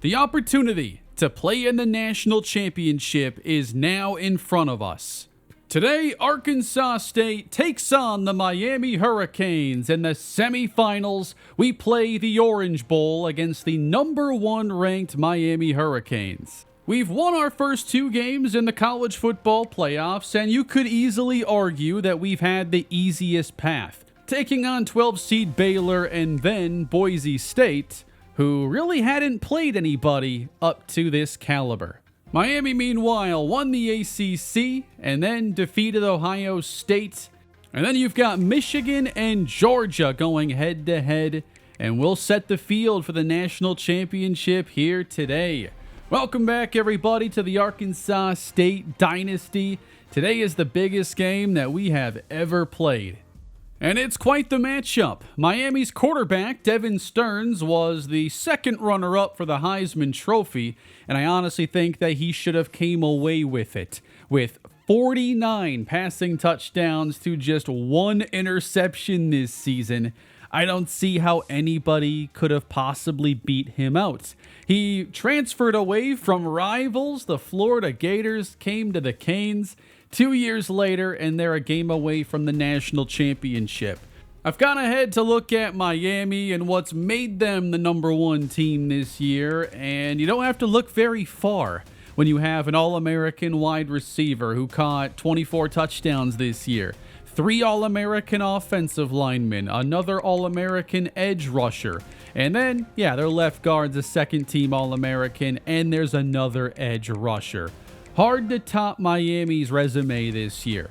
The opportunity to play in the national championship is now in front of us. Today, Arkansas State takes on the Miami Hurricanes. In the semifinals, we play the Orange Bowl against the number 1 ranked Miami Hurricanes. We've won our first 2 games in the college football playoffs, and you could easily argue that we've had the easiest path, taking on 12 seed Baylor and then Boise State, who really hadn't played anybody up to this caliber. Miami, meanwhile, won the ACC and then defeated Ohio State. And then you've got Michigan and Georgia going head-to-head, and we'll set the field for the national championship here today. Welcome back, everybody, to the Arkansas State Dynasty. Today is the biggest game that we have ever played. And it's quite the matchup. Miami's quarterback, Devin Stearns, was the second runner-up for the Heisman Trophy, and I honestly think that he should have came away with it, with 49 passing touchdowns to just 1 interception this season. I don't see how anybody could have possibly beat him out. He transferred away from rivals. The Florida Gators came to the Canes 2 years later, and they're a game away from the national championship. I've gone ahead to look at Miami and what's made them the number 1 team this year, and you don't have to look very far when you have an All-American wide receiver who caught 24 touchdowns this year, 3 All-American offensive linemen, another All-American edge rusher, and then, their left guard's a second-team All-American, and there's another edge rusher. Hard to top Miami's resume this year.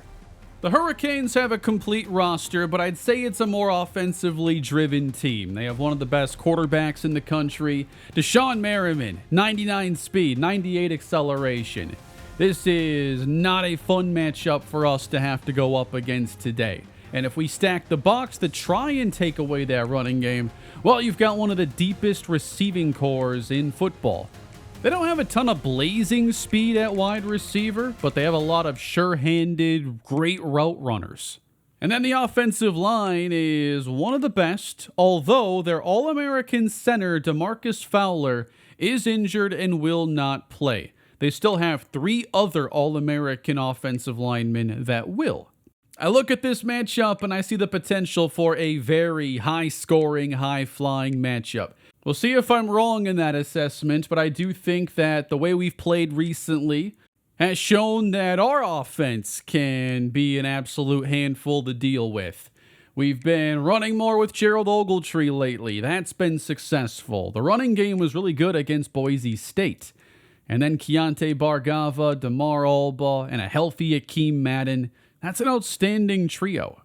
The Hurricanes have a complete roster, but I'd say it's a more offensively driven team. They have one of the best quarterbacks in the country. Deshaun Merriman, 99 speed, 98 acceleration. This is not a fun matchup for us to have to go up against today. And if we stack the box to try and take away that running game, well, you've got one of the deepest receiving cores in football. They don't have a ton of blazing speed at wide receiver, but they have a lot of sure-handed, great route runners. And then the offensive line is one of the best, although their All-American center, DeMarcus Fowler, is injured and will not play. They still have 3 other All-American offensive linemen that will. I look at this matchup and I see the potential for a very high-scoring, high-flying matchup. We'll see if I'm wrong in that assessment, but I do think that the way we've played recently has shown that our offense can be an absolute handful to deal with. We've been running more with Gerald Ogletree lately. That's been successful. The running game was really good against Boise State. And then Keontae Bargava, DeMar Alba, and a healthy Akeem Madden. That's an outstanding trio.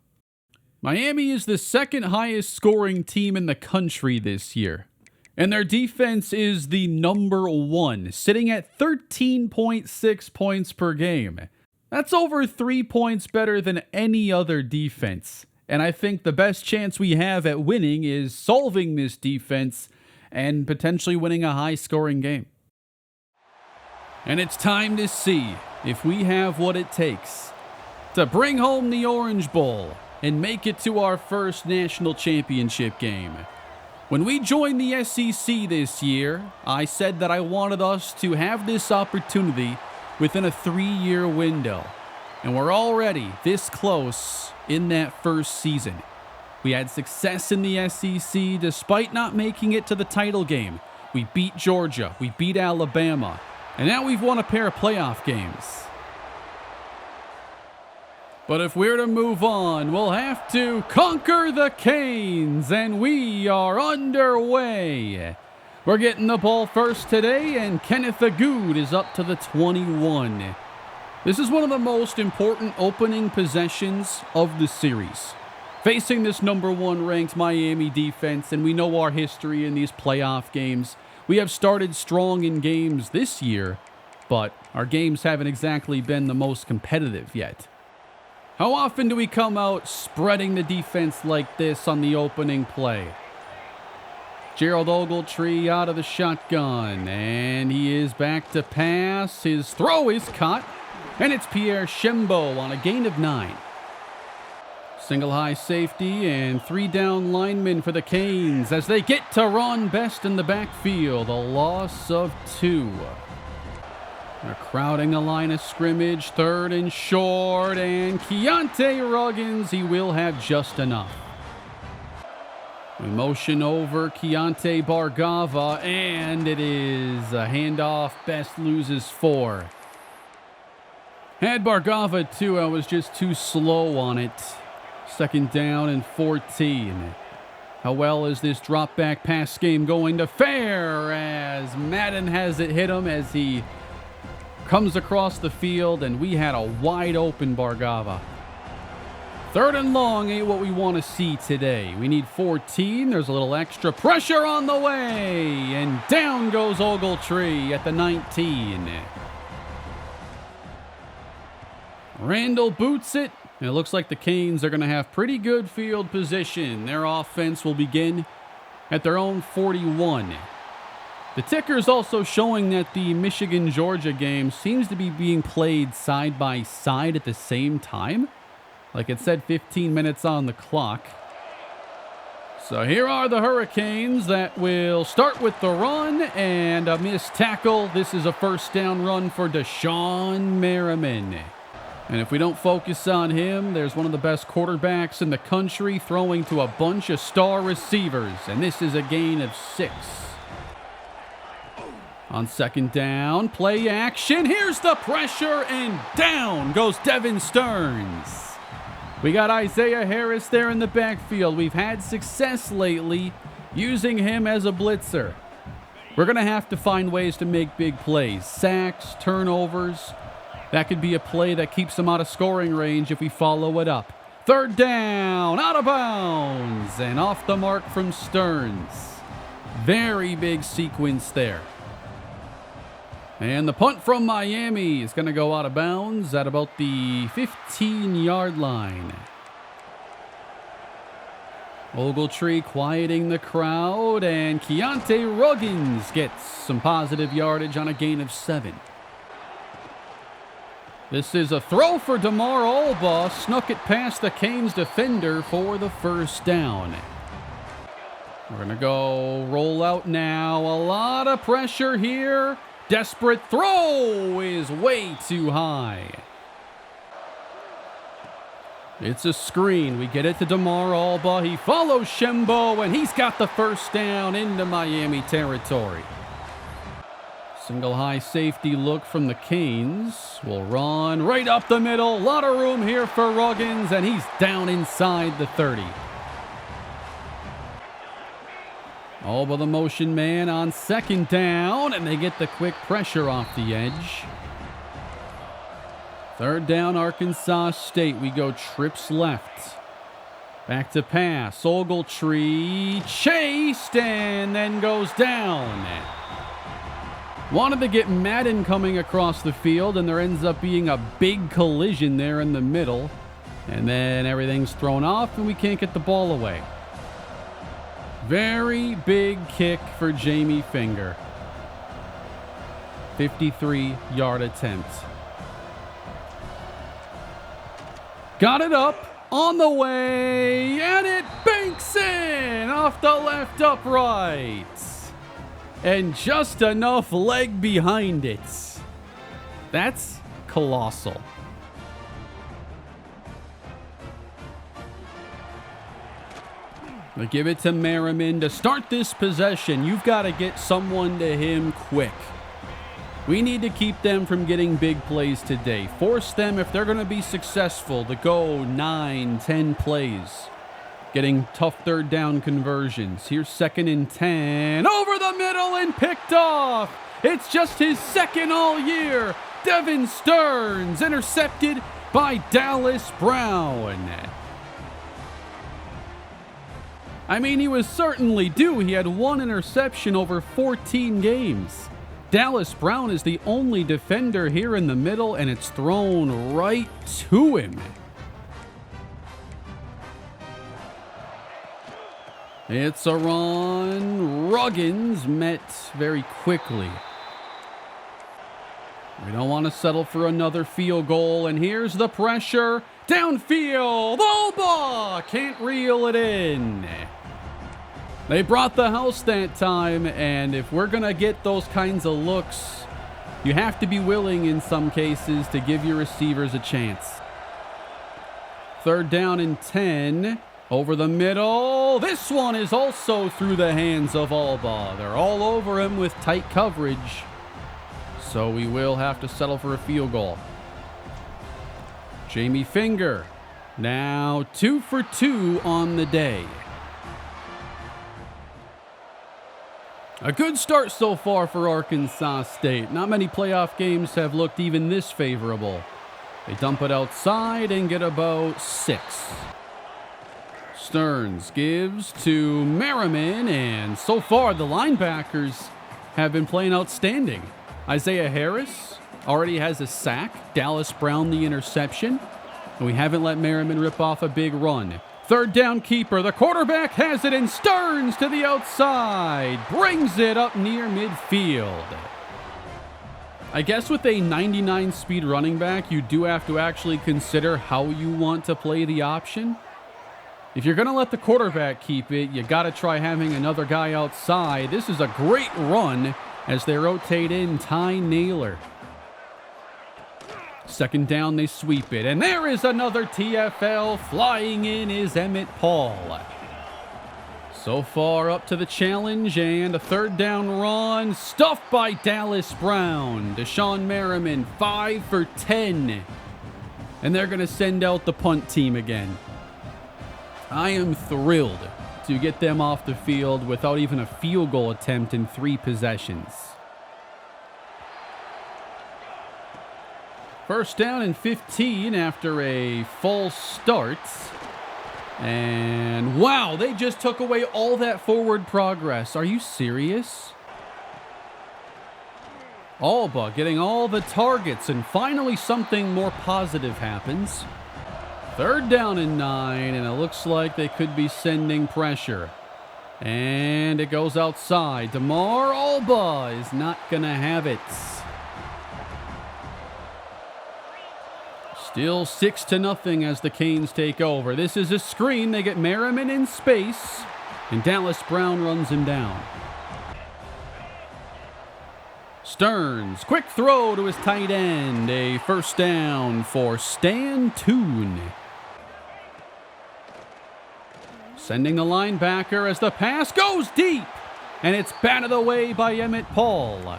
Miami is the second highest scoring team in the country this year. And their defense is the number 1, sitting at 13.6 points per game. That's over 3 points better than any other defense. And I think the best chance we have at winning is solving this defense and potentially winning a high-scoring game. And it's time to see if we have what it takes to bring home the Orange Bowl and make it to our first national championship game. When we joined the SEC this year, I said that I wanted us to have this opportunity within a 3-year window. And we're already this close in that first season. We had success in the SEC despite not making it to the title game. We beat Georgia, we beat Alabama, and now we've won a pair of playoff games. But if we're to move on, we'll have to conquer the Canes, and we are underway. We're getting the ball first today, and Kenneth Agood is up to the 21. This is one of the most important opening possessions of the series. Facing this number 1 ranked Miami defense, and we know our history in these playoff games. We have started strong in games this year, but our games haven't exactly been the most competitive yet. How often do we come out spreading the defense like this on the opening play? Gerald Ogletree out of the shotgun, and he is back to pass. His throw is caught, and it's Pierre Shembo on a gain of 9. Single high safety and 3 down linemen for the Canes as they get to Ron Best in the backfield. A loss of 2. They're crowding the line of scrimmage. 3rd and short, and Keontae Ruggins, he will have just enough. We motion over Keontae Bargava, and it is a handoff. Best loses 4. Had Bargava too, I was just too slow on it. 2nd down and 14. How well is this drop back pass game going to fare as Madden has it hit him as he comes across the field, and we had a wide open Bargava. 3rd and long ain't what we want to see today. We need 14. There's a little extra pressure on the way, and down goes Ogletree at the 19. Randall boots it. And it looks like the Canes are going to have pretty good field position. Their offense will begin at their own 41. The ticker is also showing that the Michigan-Georgia game seems to be being played side by side at the same time. Like it said, 15 minutes on the clock. So here are the Hurricanes that will start with the run and a missed tackle. This is a 1st down run for Deshaun Merriman. And if we don't focus on him, there's one of the best quarterbacks in the country throwing to a bunch of star receivers. And this is a gain of 6. On 2nd down, play action. Here's the pressure, and down goes Devin Stearns. We got Isaiah Harris there in the backfield. We've had success lately using him as a blitzer. We're going to have to find ways to make big plays. Sacks, turnovers. That could be a play that keeps them out of scoring range if we follow it up. 3rd down, out of bounds, and off the mark from Stearns. Very big sequence there. And the punt from Miami is going to go out of bounds at about the 15-yard line. Ogletree quieting the crowd, and Keontae Ruggins gets some positive yardage on a gain of 7. This is a throw for DeMar Alba. Snuck it past the Canes defender for the 1st down. We're going to go roll out now. A lot of pressure here. Desperate throw is way too high. It's a screen. We get it to DeMar Alba. He follows Shembo, and he's got the 1st down into Miami territory. Single high safety look from the Canes. Will run right up the middle. A lot of room here for Ruggins, and he's down inside the 30. Alba the motion man on 2nd down, and they get the quick pressure off the edge. 3rd down, Arkansas State. We go trips left. Back to pass. Ogletree chased and then goes down. Wanted to get Madden coming across the field, and there ends up being a big collision there in the middle. And then everything's thrown off, and we can't get the ball away. Very big kick for Jamie Finger. 53-yard attempt. Got it up, on the way, and it banks in off the left upright. And just enough leg behind it. That's colossal. We give it to Merriman to start this possession. You've got to get someone to him quick. We need to keep them from getting big plays today. Force them, if they're going to be successful, to go 9, 10 plays. Getting tough 3rd down conversions. Here's 2nd and 10. Over the middle and picked off. It's just his 2nd all year. Devin Stearns intercepted by Dallas Brown. I mean, he was certainly due. He had 1 interception over 14 games. Dallas Brown is the only defender here in the middle, and it's thrown right to him. It's a run. Ruggins met very quickly. We don't want to settle for another field goal, and here's the pressure. Downfield, Alba can't reel it in. They brought the house that time, and if we're going to get those kinds of looks, you have to be willing in some cases to give your receivers a chance. 3rd down and 10. Over the middle. This one is also through the hands of Alba. They're all over him with tight coverage. So we will have to settle for a field goal. Jamie Finger. Now 2 for 2 on the day. A good start so far for Arkansas State. Not many playoff games have looked even this favorable. They dump it outside and get about 6. Stearns gives to Merriman, and so far the linebackers have been playing outstanding. Isaiah Harris already has a sack. Dallas Brown the interception. And we haven't let Merriman rip off a big run. 3rd down keeper. The quarterback has it, and Stearns to the outside. Brings it up near midfield. I guess with a 99 speed running back, you do have to actually consider how you want to play the option. If you're going to let the quarterback keep it, you got to try having another guy outside. This is a great run as they rotate in Ty Naylor. 2nd down, they sweep it. And there is another TFL. Flying in is Emmett Paul. So far up to the challenge, and a 3rd down run. Stuffed by Dallas Brown. Deshaun Merriman, 5 for 10. And they're going to send out the punt team again. I am thrilled to get them off the field without even a field goal attempt in 3 possessions. 1st down and 15 after a false start. And wow, they just took away all that forward progress. Are you serious? Alba getting all the targets, and finally something more positive happens. 3rd down and 9, and it looks like they could be sending pressure. And it goes outside. DeMar Alba is not going to have it. Still 6-0 as the Canes take over. This is a screen. They get Merriman in space, and Dallas Brown runs him down. Stearns, quick throw to his tight end. A 1st down for Stan Toon. Sending the linebacker as the pass goes deep. And it's batted away by Emmett Paul.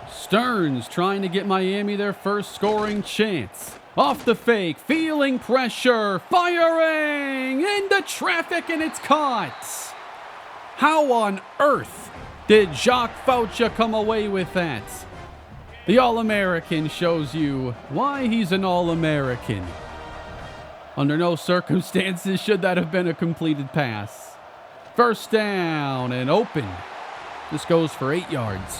Stearns trying to get Miami their first scoring chance. Off the fake, feeling pressure, firing into traffic, and it's caught. How on earth did Jacques Faucha come away with that? The All-American shows you why he's an All-American. Under no circumstances should that have been a completed pass. 1st down and open. This goes for 8 yards.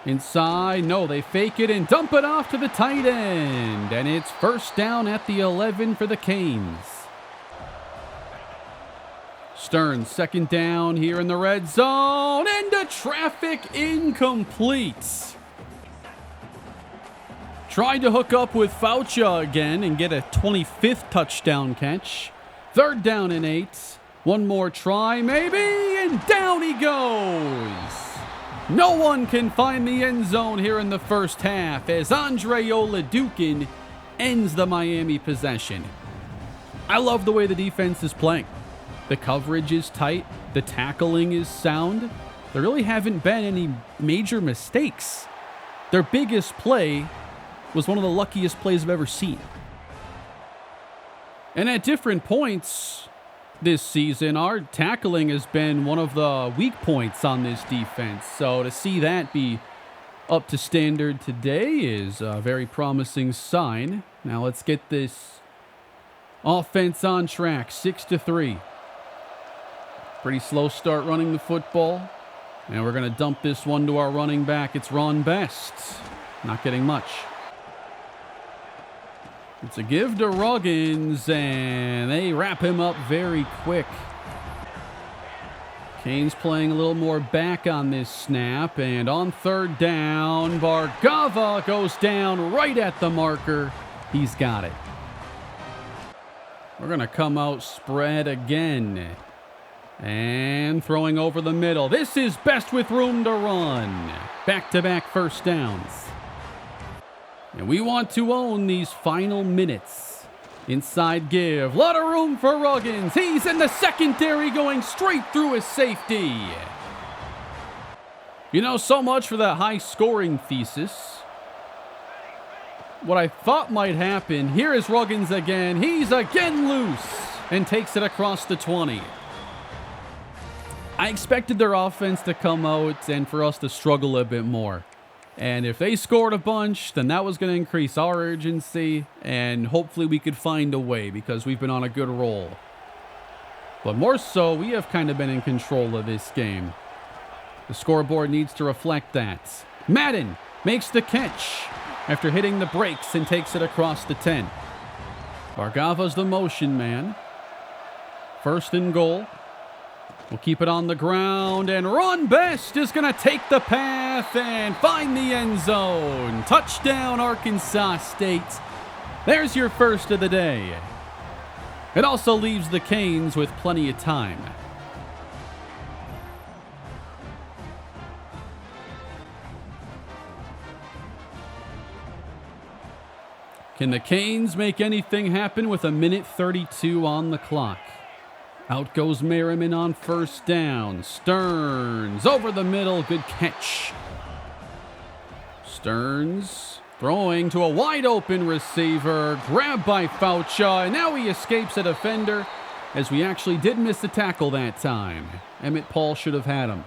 Inside, no, they fake it and dump it off to the tight end. And it's 1st down at the 11 for the Canes. Stearns, 2nd down here in the red zone. Into traffic, incomplete. Tried to hook up with Faucha again and get a 25th touchdown catch. 3rd down and 8. One more try, maybe, and down he goes. No one can find the end zone here in the 1st half as Andre Oladukin ends the Miami possession. I love the way the defense is playing. The coverage is tight. The tackling is sound. There really haven't been any major mistakes. Their biggest play was one of the luckiest plays I've ever seen. And at different points this season, our tackling has been one of the weak points on this defense. So to see that be up to standard today is a very promising sign. Now let's get this offense on track, 6-3. Pretty slow start running the football. And we're going to dump this one to our running back. It's Ron Best. Not getting much. It's a give to Ruggins, and they wrap him up very quick. Canes playing a little more back on this snap, and on third down, Bargava goes down right at the marker. He's got it. We're going to come out spread again. And throwing over the middle. This is best with room to run. Back-to-back first downs. And we want to own these final minutes. Inside give. Lot of room for Ruggins. He's in the secondary going straight through his safety. You know, so much for that high scoring thesis. What I thought might happen, here is Ruggins again. He's again loose and takes it across the 20. I expected their offense to come out and for us to struggle a bit more. And if they scored a bunch, then that was going to increase our urgency, and hopefully we could find a way because we've been on a good roll. But more so, we have kind of been in control of this game. The scoreboard needs to reflect that. Madden makes the catch after hitting the brakes and takes it across the 10. Bargava's the motion man. First and goal. We'll keep it on the ground, and Ron Best is going to take the path and find the end zone. Touchdown, Arkansas State. There's your first of the day. It also leaves the Canes with plenty of time. Can the Canes make anything happen with 1:32 on the clock? Out goes Merriman on first down. Stearns over the middle. Good catch. Stearns throwing to a wide open receiver. Grabbed by Faucha. And now he escapes a defender as we actually did miss the tackle that time. Emmett Paul should have had him.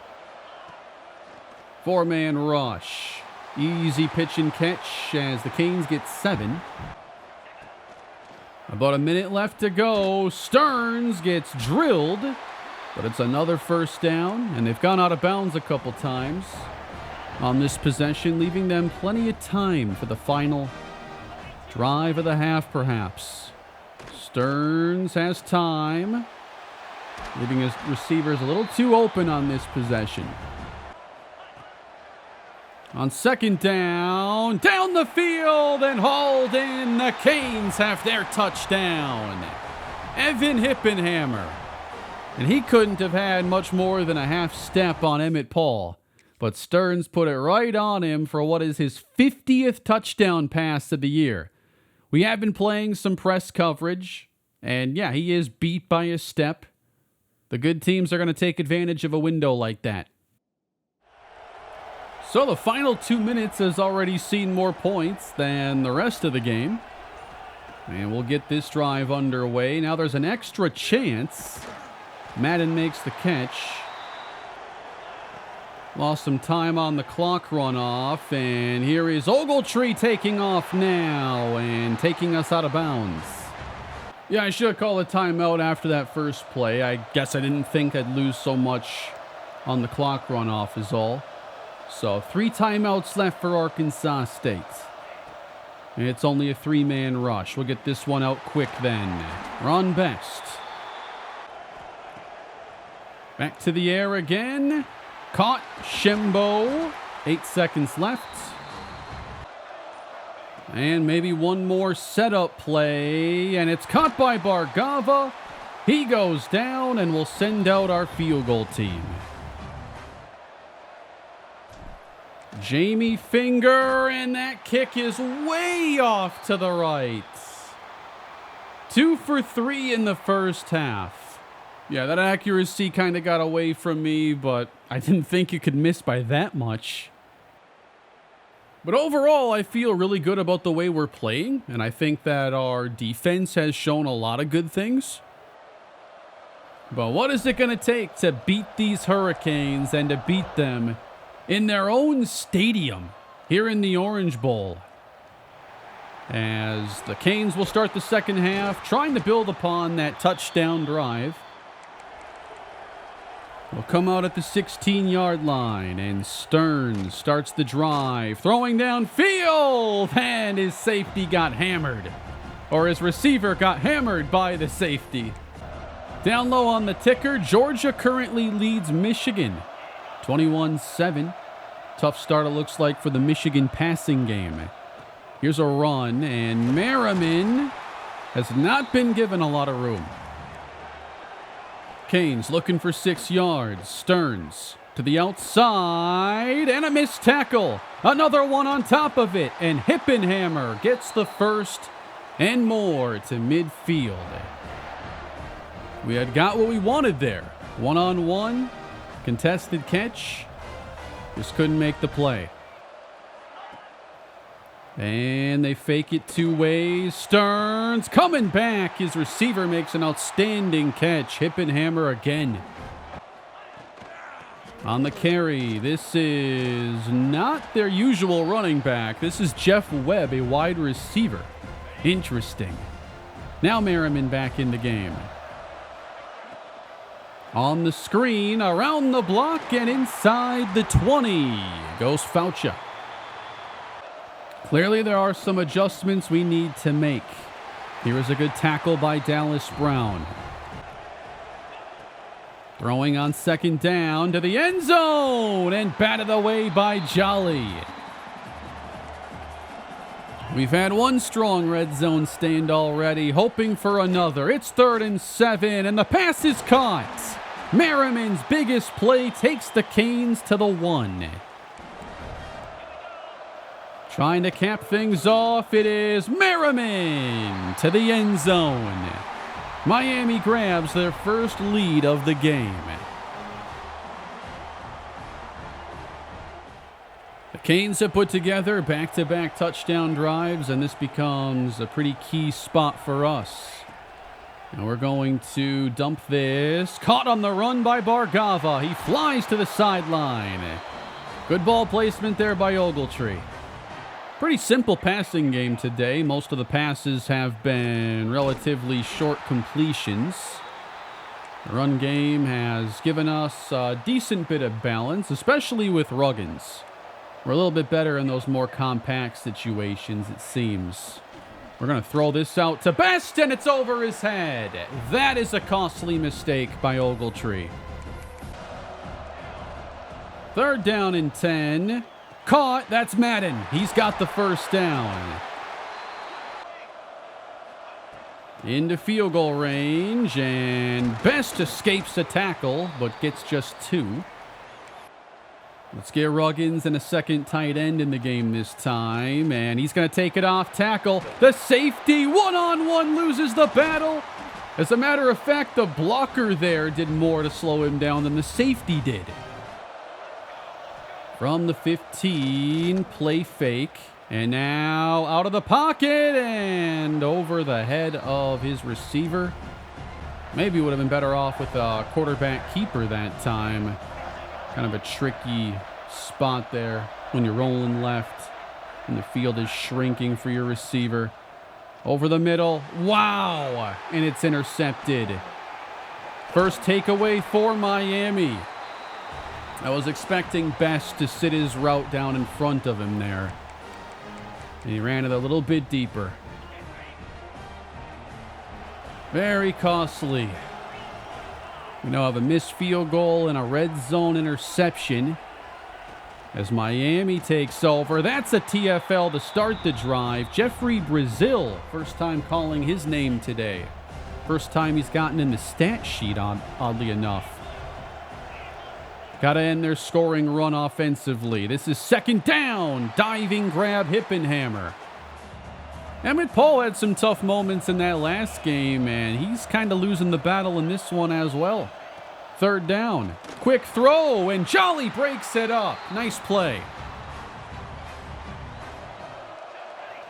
Four-man rush. Easy pitch and catch as the Canes get 7. About a minute left to go. Stearns gets drilled, but it's another first down, and they've gone out of bounds a couple times on this possession, leaving them plenty of time for the final drive of the half, perhaps. Stearns has time, leaving his receivers a little too open on this possession. On second down, down the field and hauled in. The Canes have their touchdown. Evan Hippenhammer. And he couldn't have had much more than a half step on Emmett Paul. But Stearns put it right on him for what is his 50th touchdown pass of the year. We have been playing some press coverage. And yeah, he is beat by a step. The good teams are going to take advantage of a window like that. So the final 2 minutes has already seen more points than the rest of the game. And we'll get this drive underway. Now there's an extra chance. Madden makes the catch. Lost some time on the clock runoff. And here is Ogletree taking off now and taking us out of bounds. Yeah, I should have called a timeout after that first play. I guess I didn't think I'd lose so much on the clock runoff is all. So 3 timeouts left for Arkansas State. And it's only a 3-man rush. We'll get this one out quick then. Ron Best. Back to the air again. Caught Shembo. 8 seconds left. And maybe one more setup play. And it's caught by Bargava. He goes down and will send out our field goal team. Jamie Finger, and that kick is way off to the right. 2 for 3 in the first half. Yeah, that accuracy kind of got away from me, but I didn't think you could miss by that much. But overall, I feel really good about the way we're playing, and I think that our defense has shown a lot of good things. But what is it going to take to beat these Hurricanes and to beat them in their own stadium here in the Orange Bowl? As the Canes will start the second half, trying to build upon that touchdown drive. We'll come out at the 16-yard line, and Stearns starts the drive, throwing downfield, and his safety got hammered. Or his receiver got hammered by the safety. Down low on the ticker, Georgia currently leads Michigan 21-7. Tough start it looks like for the Michigan passing game. Here's a run, and Merriman has not been given a lot of room. Canes looking for 6 yards. Stearns to the outside, and a missed tackle. Another one on top of it, and Hippenhammer gets the first and more to midfield. We had got what we wanted there. One-on-one, contested catch. Just couldn't make the play. And they fake it 2 ways. Stearns coming back. His receiver makes an outstanding catch. Hippenhammer again. On the carry, this is not their usual running back. This is Jeff Webb, a wide receiver. Interesting. Now Merriman back in the game. On the screen, around the block, and inside the 20 goes Faucha. Clearly there are some adjustments we need to make. Here is a good tackle by Dallas Brown. Throwing on 2nd down to the end zone and batted away by Jolly. We've had one strong red zone stand already, hoping for another. It's 3rd and 7, and the pass is caught. Merriman's biggest play takes the Canes to the 1. Trying to cap things off, it is Merriman to the end zone. Miami grabs their first lead of the game. The Canes have put together back-to-back touchdown drives, and this becomes a pretty key spot for us. And we're going to dump this. Caught on the run by Bargava. He flies to the sideline. Good ball placement there by Ogletree. Pretty simple passing game today. Most of the passes have been relatively short completions. The run game has given us a decent bit of balance, especially with Ruggins. We're a little bit better in those more compact situations, it seems. We're going to throw this out to Best, and it's over his head. That is a costly mistake by Ogletree. 3rd down and 10. Caught. That's Madden. He's got the first down. Into field goal range, and Best escapes a tackle, but gets just 2. Let's get Ruggins and a second tight end in the game this time, and he's going to take it off tackle. The safety, one-on-one, loses the battle. As a matter of fact, the blocker there did more to slow him down than the safety did. From the 15, play fake, and now out of the pocket and over the head of his receiver. Maybe would have been better off with a quarterback keeper that time. Kind of a tricky spot there when you're rolling left and the field is shrinking for your receiver. Over the middle. Wow! And it's intercepted. First takeaway for Miami. I was expecting Best to sit his route down in front of him there. And he ran it a little bit deeper. Very costly. We now have a missed field goal and a red zone interception as Miami takes over. That's a TFL to start the drive. Jeffrey Brazil, first time calling his name today. First time he's gotten in the stat sheet, oddly enough. Got to end their scoring run offensively. This is 2nd down. Diving grab, Hippenhammer. Emmett Paul had some tough moments in that last game, and he's kind of losing the battle in this one as well. 3rd down. Quick throw, and Jolly breaks it up. Nice play.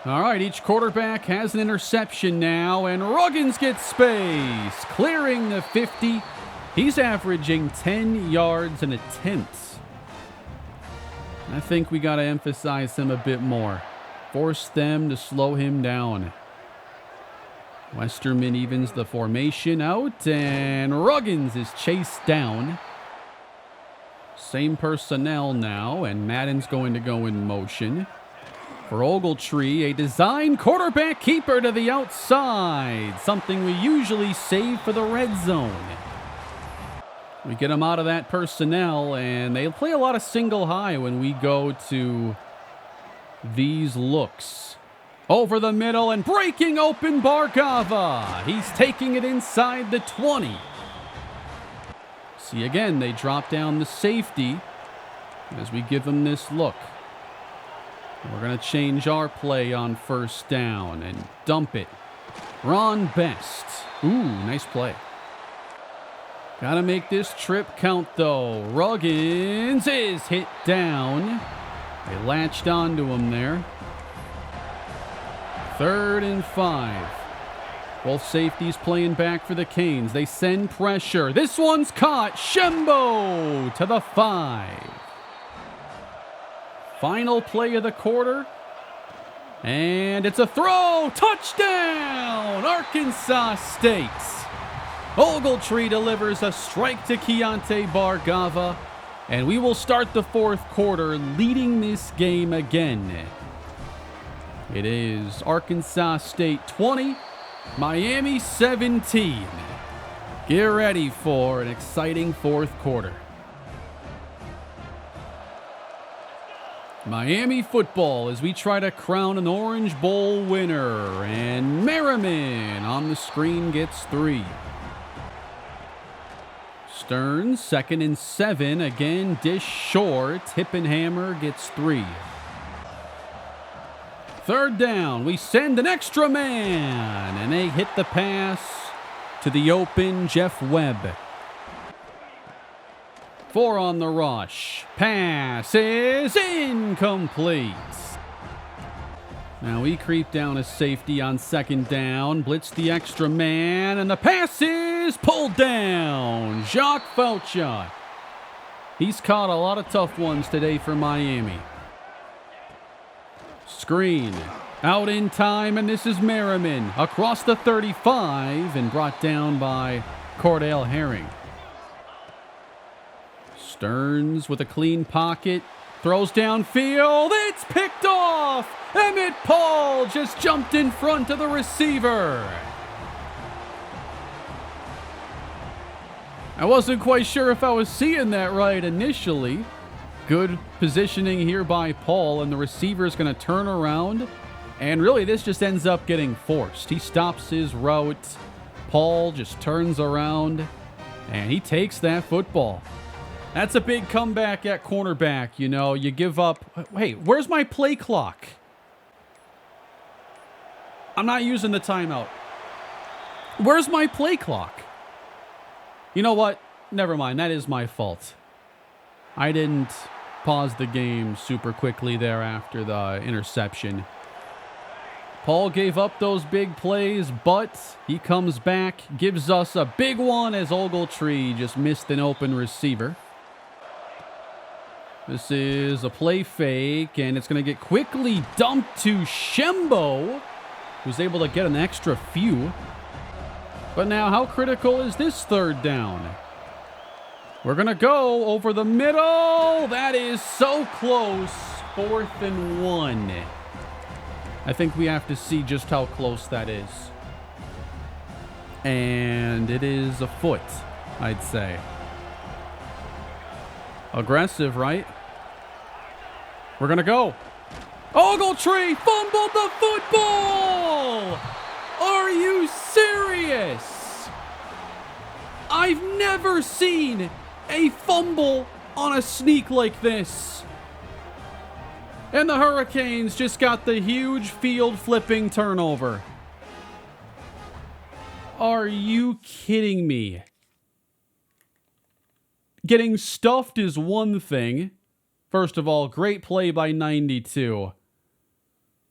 All right, each quarterback has an interception now, and Ruggins gets space, clearing the 50. He's averaging 10 yards an attempt. I think we got to emphasize him a bit more. Force them to slow him down. Westerman evens the formation out, and Ruggins is chased down. Same personnel now, and Madden's going to go in motion. For Ogletree, a design quarterback keeper to the outside. Something we usually save for the red zone. We get them out of that personnel, and they play a lot of single high when we go to these looks. Over the middle and breaking open Bargava. He's taking it inside the 20. See, again, they drop down the safety as we give them this look. We're going to change our play on first down and dump it. Ron Best. Ooh, nice play. Got to make this trip count, though. Ruggins is hit down. They latched onto him there. 3rd and 5. Both safeties playing back for the Canes. They send pressure. This one's caught. Shembo to the 5. Final play of the quarter. And it's a throw. Touchdown, Arkansas State. Ogletree delivers a strike to Keontae Bargava. And we will start the 4th quarter leading this game again. It is Arkansas State 20, Miami 17. Get ready for an exciting 4th quarter. Miami football as we try to crown an Orange Bowl winner. And Merriman on the screen gets 3. Stearns, 2nd and 7. Again, dish short. Hippenhammer gets 3. 3rd down. We send an extra man. And they hit the pass to the open Jeff Webb. 4 on the rush. Pass is incomplete. Now we creep down a safety on 2nd down. Blitz the extra man. And the pass is pulled down. Jacques Faucha. He's caught a lot of tough ones today for Miami. Screen. Out in time. And this is Merriman. Across the 35. And brought down by Cordell Herring. Stearns with a clean pocket. Throws downfield. It's picked off. Emmett Paul just jumped in front of the receiver. I wasn't quite sure if I was seeing that right initially. Good positioning here by Paul, and the receiver is going to turn around. And really, this just ends up getting forced. He stops his route. Paul just turns around, and he takes that football. That's a big comeback at cornerback, you know. You give up. Hey, where's my play clock? I'm not using the timeout. Where's my play clock? You know what? Never mind. That is my fault. I didn't pause the game super quickly there after the interception. Paul gave up those big plays, but he comes back, gives us a big one as Ogletree just missed an open receiver. This is a play fake, and it's going to get quickly dumped to Shembo, who's able to get an extra few. But now, how critical is this 3rd down? We're going to go over the middle. That is so close. 4th and 1. I think we have to see just how close that is. And it is a foot, I'd say. Aggressive, right? We're going to go. Ogletree fumbled the football! Are you serious? I've never seen a fumble on a sneak like this. And the Hurricanes just got the huge field flipping turnover. Are you kidding me? Getting stuffed is one thing. First of all, great play by 92.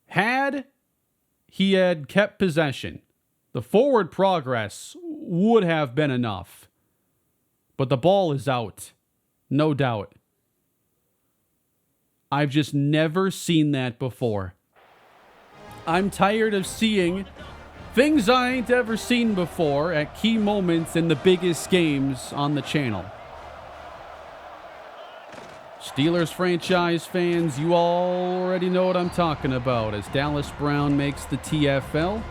Had he had kept possession, the forward progress would have been enough. But the ball is out. No doubt. I've just never seen that before. I'm tired of seeing things I ain't ever seen before at key moments in the biggest games on the channel. Steelers franchise fans, you already know what I'm talking about as Dallas Brown makes the TFL.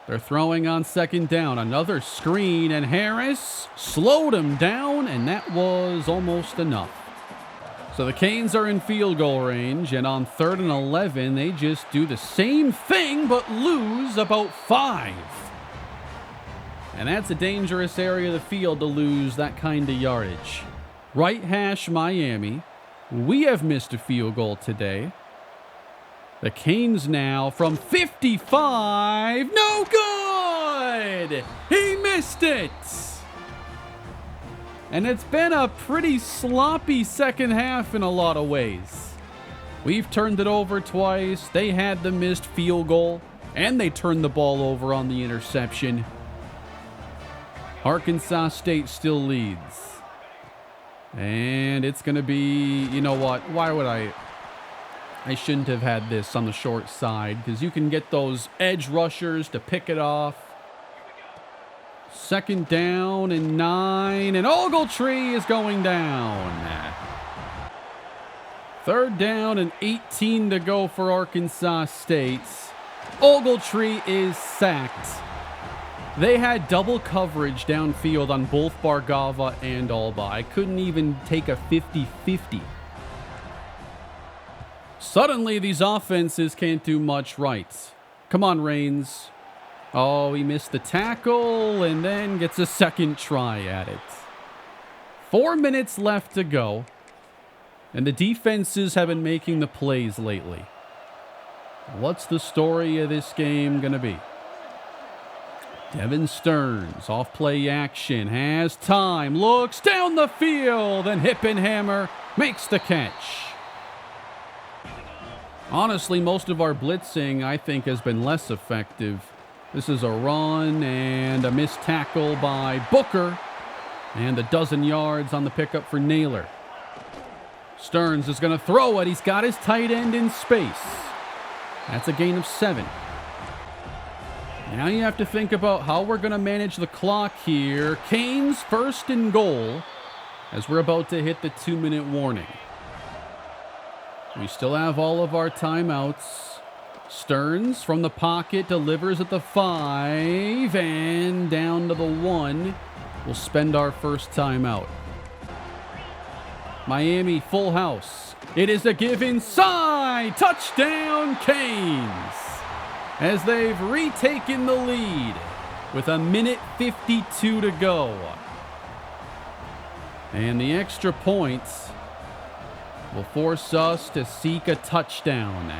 They're throwing on second down. Another screen, and Harris slowed him down, and that was almost enough. So the Canes are in field goal range, and on 3rd and 11, they just do the same thing but lose about 5. And that's a dangerous area of the field to lose that kind of yardage. Right hash Miami. We have missed a field goal today. The Canes now from 55. No good! He missed it! And it's been a pretty sloppy second half in a lot of ways. We've turned it over twice. They had the missed field goal, and they turned the ball over on the interception. Arkansas State still leads. And it's going to be, you know what, why would I shouldn't have had this on the short side, because you can get those edge rushers to pick it off. 2nd down and 9, and Ogletree is going down. 3rd down and 18 to go for Arkansas State. Ogletree is sacked. They had double coverage downfield on both Bargava and Alba. I couldn't even take a 50-50. Suddenly, these offenses can't do much right. Come on, Reigns. Oh, he missed the tackle and then gets a second try at it. 4 minutes left to go. And the defenses have been making the plays lately. What's the story of this game going to be? Devin Stearns, off play action, has time, looks down the field, and Hippenhammer makes the catch. Honestly, most of our blitzing, I think, has been less effective. This is a run and a missed tackle by Booker, and a dozen yards on the pickup for Naylor. Stearns is going to throw it. He's got his tight end in space. That's a gain of 7. Now you have to think about how we're going to manage the clock here. Canes 1st and goal as we're about to hit the 2-minute warning. We still have all of our timeouts. Stearns from the pocket delivers at the 5 and down to the 1. We'll spend our first timeout. Miami full house. It is a give inside. Touchdown Canes. As they've retaken the lead with 1:52 to go. And the extra point will force us to seek a touchdown.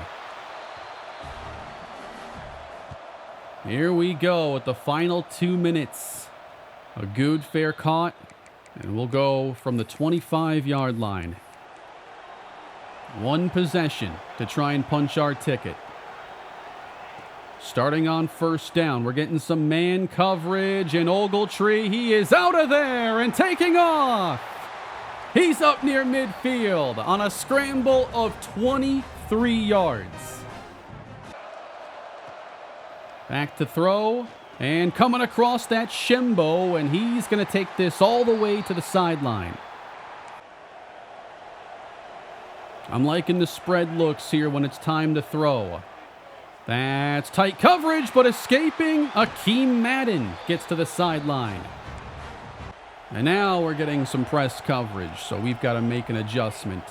Here we go at the final 2 minutes. A good fair caught, and we'll go from the 25-yard line. One possession to try and punch our ticket. Starting on 1st down, we're getting some man coverage, and Ogletree, he is out of there and taking off. He's up near midfield on a scramble of 23 yards. Back to throw, and coming across that Shembo, and he's going to take this all the way to the sideline. I'm liking the spread looks here when it's time to throw. That's tight coverage, but escaping. Akeem Madden gets to the sideline. And now we're getting some press coverage, so we've got to make an adjustment.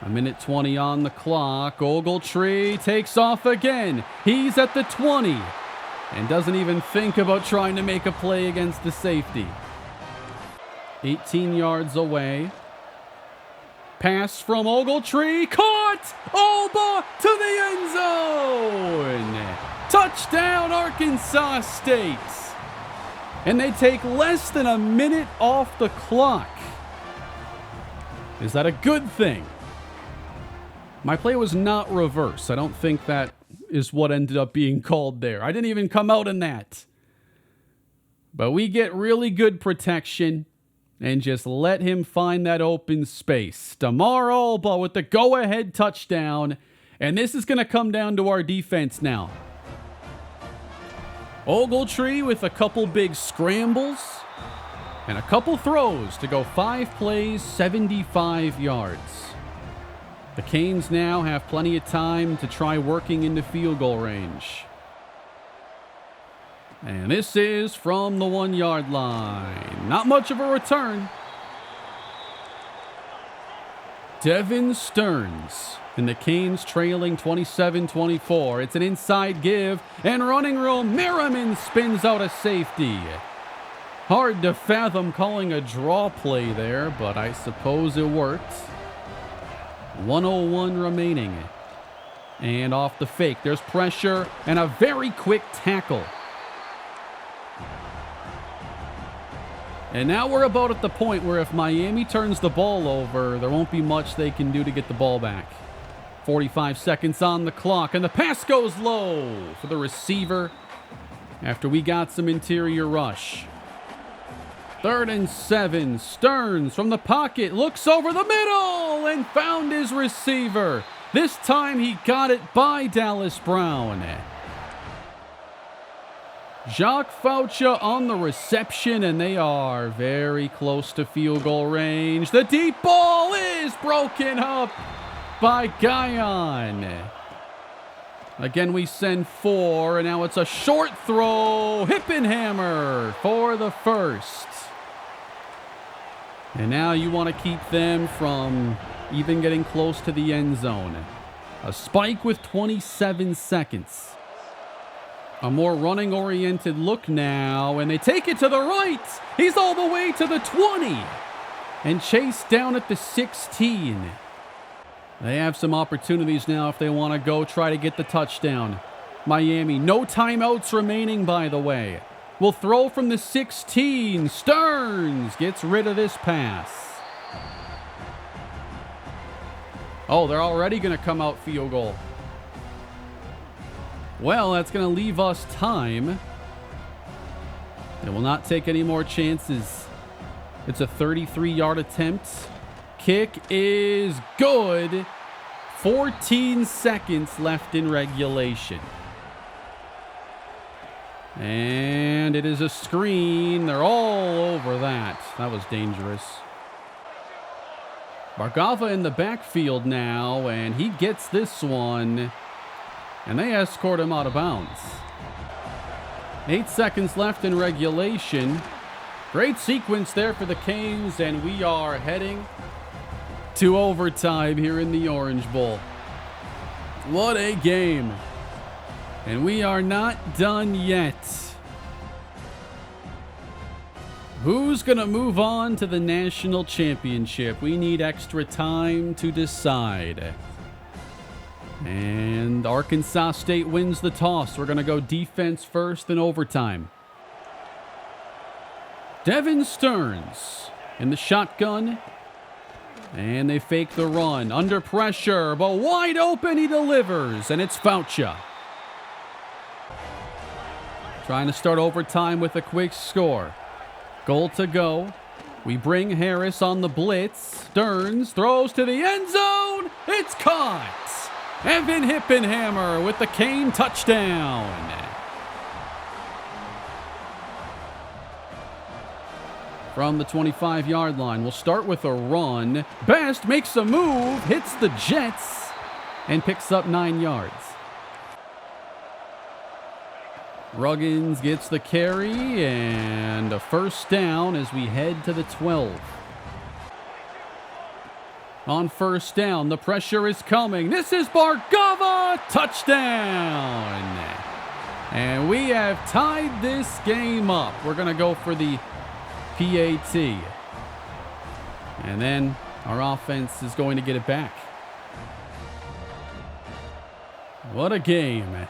1:20 on the clock. Ogletree takes off again. He's at the 20 and doesn't even think about trying to make a play against the safety. 18 yards away. Pass from Ogletree. Caught! Alba to the end zone! Touchdown, Arkansas State! And they take less than a minute off the clock. Is that a good thing? My play was not reverse. I don't think that is what ended up being called there. I didn't even come out in that. But we get really good protection and just let him find that open space. Damar Alba with the go-ahead touchdown. And this is going to come down to our defense now. Ogletree with a couple big scrambles. And a couple throws to go 5 plays, 75 yards. The Canes now have plenty of time to try working into field goal range. And this is from the 1-yard line. Not much of a return. Devin Stearns. And the Canes trailing 27-24. It's an inside give. And running room. Merriman spins out a safety. Hard to fathom calling a draw play there, but I suppose it worked. 1:01 remaining. And off the fake, there's pressure and a very quick tackle. And now we're about at the point where if Miami turns the ball over, there won't be much they can do to get the ball back. 45 seconds on the clock, and the pass goes low for the receiver after we got some interior rush. 3rd and 7. Stearns from the pocket looks over the middle and found his receiver. This time he got it by Dallas Brown. Jacques Faucha on the reception, and they are very close to field goal range. The deep ball is broken up by Guyon. Again, we send 4, and now it's a short throw. Hippenhammer for the first. And now you want to keep them from even getting close to the end zone. A spike with 27 seconds. A more running-oriented look now, and they take it to the right. He's all the way to the 20. And chased down at the 16. They have some opportunities now if they want to go try to get the touchdown. Miami, no timeouts remaining, by the way. Will throw from the 16. Stearns gets rid of this pass. Oh, they're already going to come out field goal. Well, that's going to leave us time. They will not take any more chances. It's a 33-yard attempt. Kick is good. 14 seconds left in regulation. And it is a screen. They're all over that. That was dangerous. Bargava in the backfield now, and he gets this one. And they escort him out of bounds. 8 seconds left in regulation. Great sequence there for the Canes, and we are heading to overtime here in the Orange Bowl. What a game. And we are not done yet. Who's going to move on to the national championship? We need extra time to decide. And Arkansas State wins the toss. We're going to go defense first in overtime. Devin Stearns in the shotgun. And they fake the run. Under pressure, but wide open he delivers. And it's Faucha. Trying to start overtime with a quick score. Goal to go. We bring Harris on the blitz. Stearns throws to the end zone. It's caught. Evan Hippenhammer with the Cane touchdown. From the 25-yard line, we'll start with a run. Best makes a move, hits the Jets, and picks up 9 yards. Ruggins gets the carry, and a first down as we head to the 12. On first down, the pressure is coming. This is Bargava, touchdown. And we have tied this game up. We're going to go for the PAT. And then our offense is going to get it back. What a game.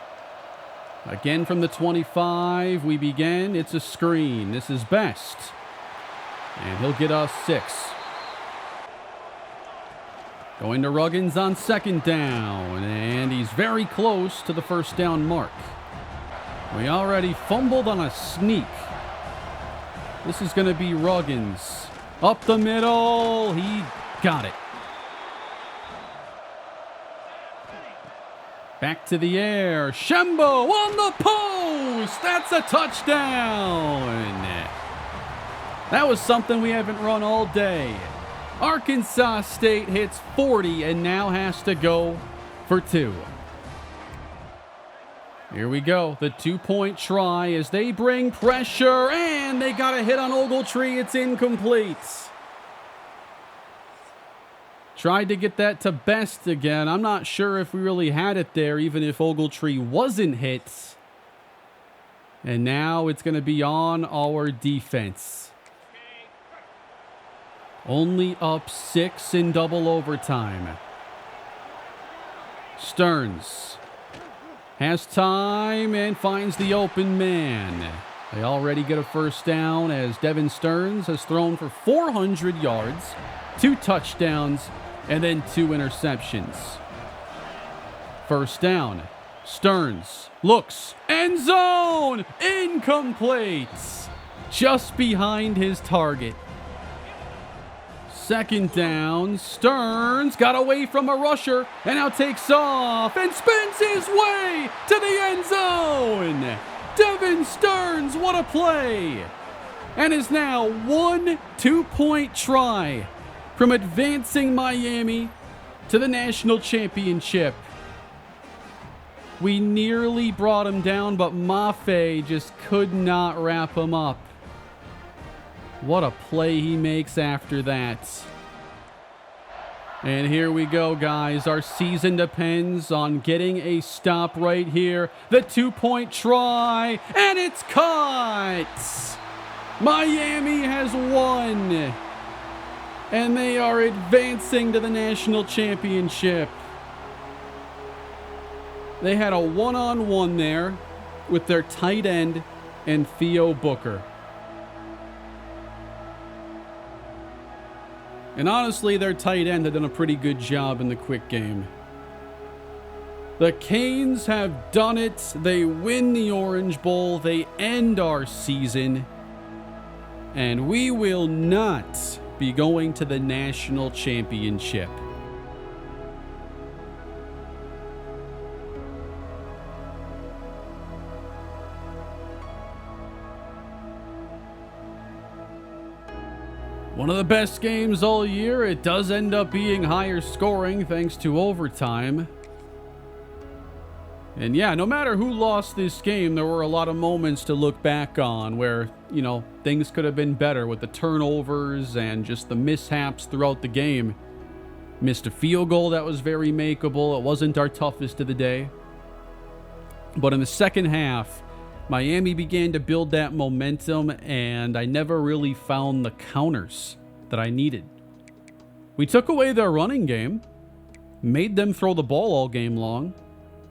Again from the 25, we begin. It's a screen. This is Best. And he'll get us 6. Going to Ruggins on second down, and he's very close to the first down mark. We already fumbled on a sneak. This is going to be Ruggins. Up the middle, he got it. Back to the air, Shembo on the post, that's a touchdown. That was something we haven't run all day. Arkansas State hits 40 and now has to go for 2. Here we go. The 2-point try as they bring pressure, and they got a hit on Ogletree. It's incomplete. Tried to get that to Best again. I'm not sure if we really had it there, even if Ogletree wasn't hit. And now it's going to be on our defense. Only up 6 in double overtime. Stearns has time and finds the open man. They already get a first down as Devin Stearns has thrown for 400 yards, 2 touchdowns, and then 2 interceptions. First down. Stearns looks. End zone! Incomplete! Just behind his target. Second down. Stearns got away from a rusher and now takes off and spins his way to the end zone. Devin Stearns, what a play! And is now 1 2-point try from advancing Miami to the national championship. We nearly brought him down, but Mafe just could not wrap him up. What a play he makes after that. And here we go, guys. Our season depends on getting a stop right here. The 2-point try, and it's caught! Miami has won, and they are advancing to the national championship. They had a one-on-one there with their tight end and Theo Booker. And honestly, their tight end had done a pretty good job in the quick game. The Canes have done it. They win the Orange Bowl. They end our season. And we will not be going to the national championship. One of the best games all year. It does end up being higher scoring thanks to overtime. And yeah, no matter who lost this game, there were a lot of moments to look back on where, you know, things could have been better with the turnovers and just the mishaps throughout the game. Missed a field goal that was very makeable. It wasn't our toughest of the day. But in the second half, Miami began to build that momentum, and I never really found the counters that I needed. We took away their running game, made them throw the ball all game long,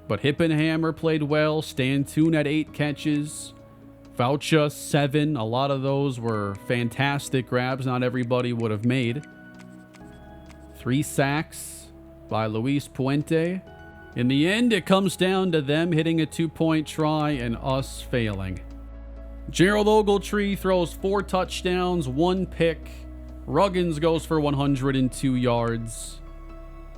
but Hippenhammer played well, Stan Toon had 8 catches, Faucha 7. A lot of those were fantastic grabs not everybody would have made. 3 sacks by Luis Puente. In the end, it comes down to them hitting a 2-point try and us failing. Gerald Ogletree throws 4 touchdowns, 1 pick. Ruggins goes for 102 yards.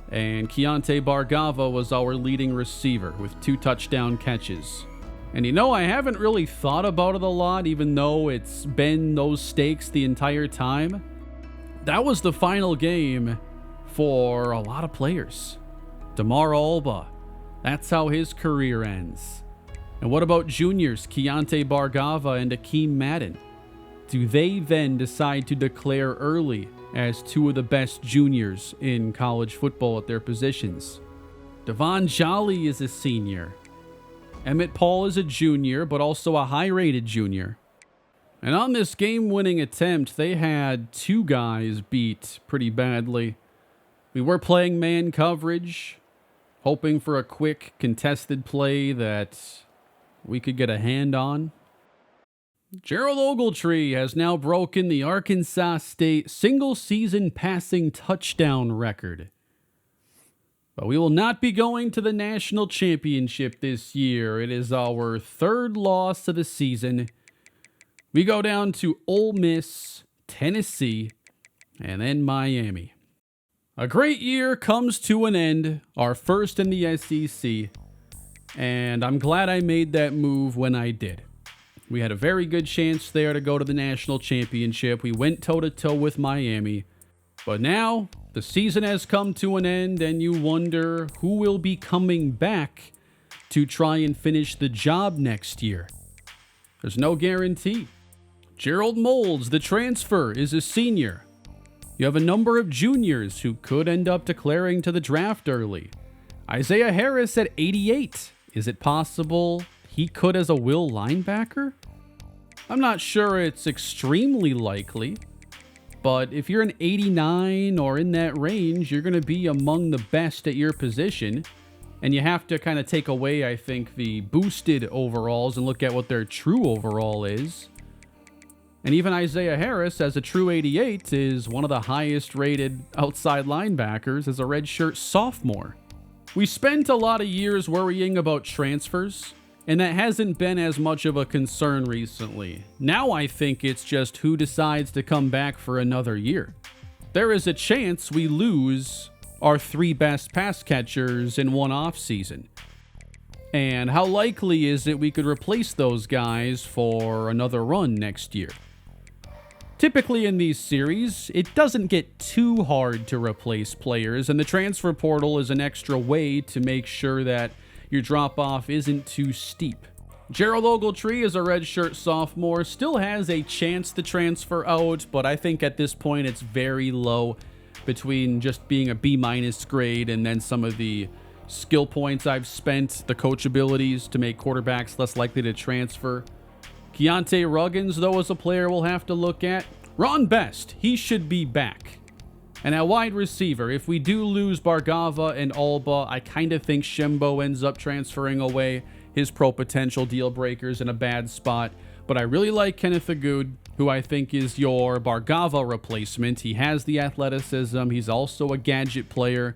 And Keontae Bargava was our leading receiver with 2 touchdown catches. And you know, I haven't really thought about it a lot, even though it's been those stakes the entire time. That was the final game for a lot of players. DeMar Alba, that's how his career ends. And what about juniors, Keontae Bargava and Akeem Madden? Do they then decide to declare early as 2 of the best juniors in college football at their positions? Devon Jolly is a senior. Emmett Paul is a junior, but also a high-rated junior. And on this game-winning attempt, they had 2 guys beat pretty badly. We were playing man coverage, hoping for a quick contested play that we could get a hand on. Gerald Ogletree has now broken the Arkansas State single-season passing touchdown record. But we will not be going to the national championship this year. It is our 3rd loss of the season. We go down to Ole Miss, Tennessee, and then Miami. A great year comes to an end, our first in the SEC, and I'm glad I made that move when I did. We had a very good chance there to go to the national championship. We went toe-to-toe with Miami. But now, the season has come to an end, and you wonder who will be coming back to try and finish the job next year. There's no guarantee. Gerald Moulds, the transfer, is a senior. You have a number of juniors who could end up declaring to the draft early. Isaiah Harris at 88. Is it possible he could as a will linebacker? I'm not sure it's extremely likely, but if you're an 89 or in that range, you're going to be among the best at your position. And you have to kind of take away, I think, the boosted overalls and look at what their true overall is. And even Isaiah Harris, as a true 88, is one of the highest rated outside linebackers as a redshirt sophomore. We spent a lot of years worrying about transfers, and that hasn't been as much of a concern recently. Now I think it's just who decides to come back for another year. There is a chance we lose our 3 best pass catchers in one offseason. And how likely is it we could replace those guys for another run next year? Typically in these series, it doesn't get too hard to replace players, and the transfer portal is an extra way to make sure that your drop-off isn't too steep. Gerald Ogletree is a redshirt sophomore, still has a chance to transfer out, but I think at this point it's very low between just being a B- grade and then some of the skill points I've spent, the coach abilities to make quarterbacks less likely to transfer. Keontae Ruggins, though, is a player we'll have to look at. Ron Best, he should be back. And at wide receiver, if we do lose Bargava and Alba, I kind of think Shembo ends up transferring away. His pro potential deal breakers in a bad spot. But I really like Kenneth Agood, who I think is your Bargava replacement. He has the athleticism. He's also a gadget player.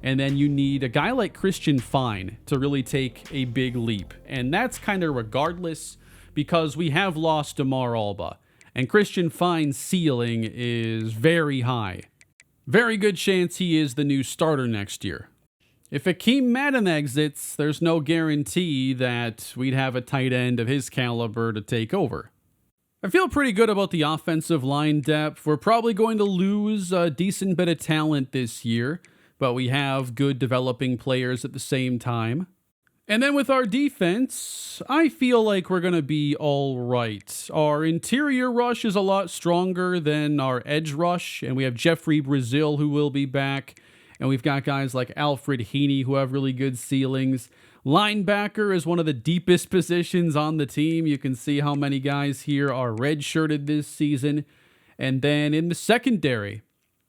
And then you need a guy like Christian Fine to really take a big leap. And that's kind of regardless, because we have lost Damar Alba. And Christian Fine's ceiling is very high. Very good chance he is the new starter next year. If Akeem Madden exits, there's no guarantee that we'd have a tight end of his caliber to take over. I feel pretty good about the offensive line depth. We're probably going to lose a decent bit of talent this year, but we have good developing players at the same time. And then with our defense, I feel like we're going to be all right. Our interior rush is a lot stronger than our edge rush, and we have Jeffrey Brazil who will be back, and we've got guys like Alfred Heaney who have really good ceilings. Linebacker is one of the deepest positions on the team. You can see how many guys here are redshirted this season. And then in the secondary,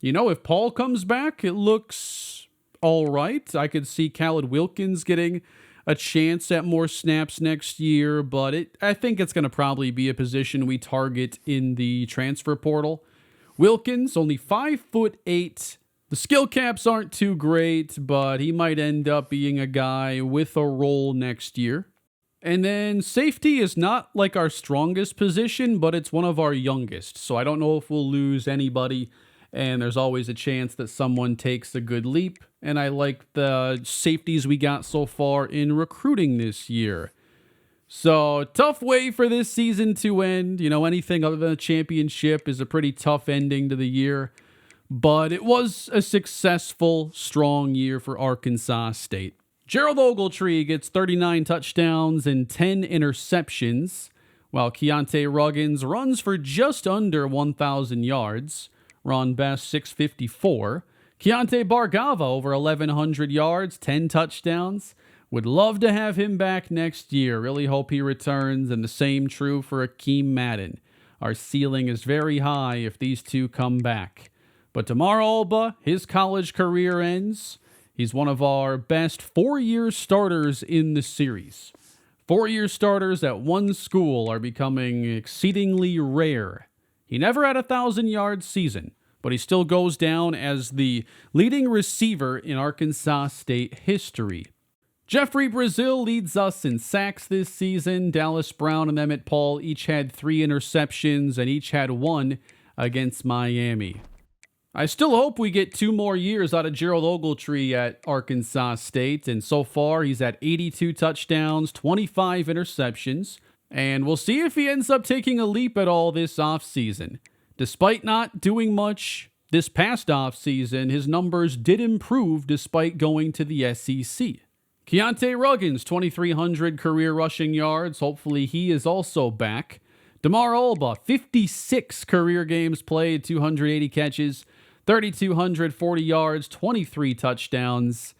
if Paul comes back, it looks all right. I could see Khaled Wilkins getting a chance at more snaps next year, but I think it's going to probably be a position we target in the transfer portal. Wilkins, only 5'8". The skill caps aren't too great, but he might end up being a guy with a role next year. And then safety is not like our strongest position, but it's one of our youngest, so I don't know if we'll lose anybody. And there's always a chance that someone takes a good leap. And I like the safeties we got so far in recruiting this year. So, tough way for this season to end. Anything other than a championship is a pretty tough ending to the year. But it was a successful, strong year for Arkansas State. Gerald Ogletree gets 39 touchdowns and 10 interceptions, while Keontae Ruggins runs for just under 1,000 yards. Ron Best, 654. Keontae Bargava, over 1,100 yards, 10 touchdowns. Would love to have him back next year. Really hope he returns, and the same true for Akeem Madden. Our ceiling is very high if these two come back. But Damar Alba, his college career ends. He's one of our best 4-year starters in the series. 4-year starters at one school are becoming exceedingly rare. He never had a 1,000-yard season, but he still goes down as the leading receiver in Arkansas State history. Jeffrey Brazil leads us in sacks this season. Dallas Brown and Emmett Paul each had 3 interceptions and each had 1 against Miami. I still hope we get 2 more years out of Gerald Ogletree at Arkansas State, and so far he's at 82 touchdowns, 25 interceptions. And we'll see if he ends up taking a leap at all this offseason. Despite not doing much this past offseason, his numbers did improve despite going to the SEC. Keontae Ruggins, 2,300 career rushing yards. Hopefully he is also back. DeMar Alba, 56 career games played, 280 catches, 3,240 yards, 23 touchdowns.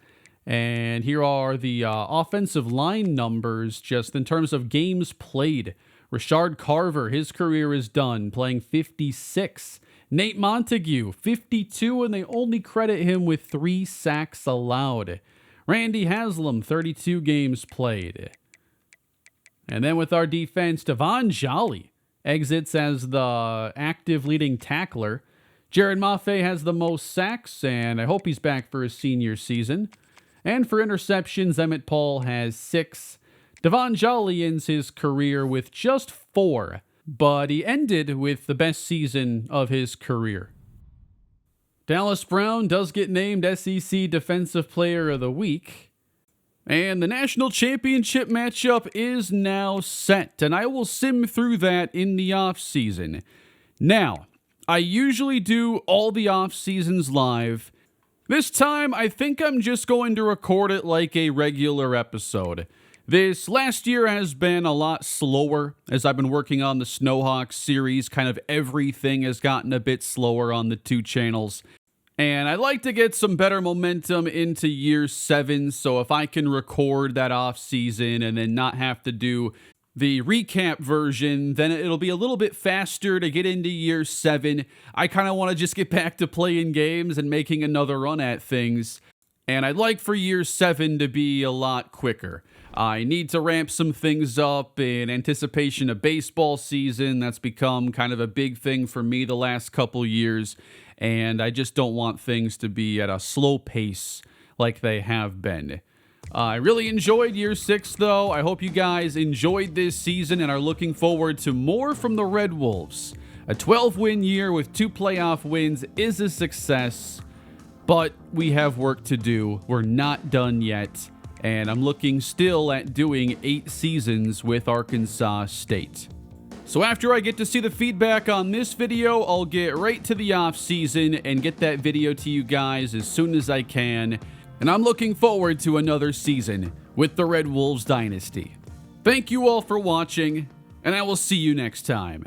And here are the offensive line numbers just in terms of games played. Rashard Carver, his career is done, playing 56. Nate Montague, 52, and they only credit him with 3 sacks allowed. Randy Haslam, 32 games played. And then with our defense, Devon Jolly exits as the active leading tackler. Jared Maffei has the most sacks, and I hope he's back for his senior season. And for interceptions, Emmett Paul has 6. Devon Jolly ends his career with just 4, but he ended with the best season of his career. Dallas Brown does get named SEC Defensive Player of the Week. And the national championship matchup is now set, and I will sim through that in the offseason. Now, I usually do all the off-seasons live. This time, I think I'm just going to record it like a regular episode. This last year has been a lot slower as I've been working on the Snowhawks series. Kind of everything has gotten a bit slower on the 2 channels. And I'd like to get some better momentum into year 7, so if I can record that off season and then not have to do the recap version, then it'll be a little bit faster to get into year 7. I kind of want to just get back to playing games and making another run at things. And I'd like for year 7 to be a lot quicker. I need to ramp some things up in anticipation of baseball season. That's become kind of a big thing for me the last couple years. And I just don't want things to be at a slow pace like they have been. I really enjoyed year 6, though. I hope you guys enjoyed this season and are looking forward to more from the Red Wolves. A 12-win year with 2 playoff wins is a success, but we have work to do. We're not done yet, and I'm looking still at doing 8 seasons with Arkansas State. So after I get to see the feedback on this video, I'll get right to the off season and get that video to you guys as soon as I can. And I'm looking forward to another season with the Red Wolves Dynasty. Thank you all for watching, and I will see you next time.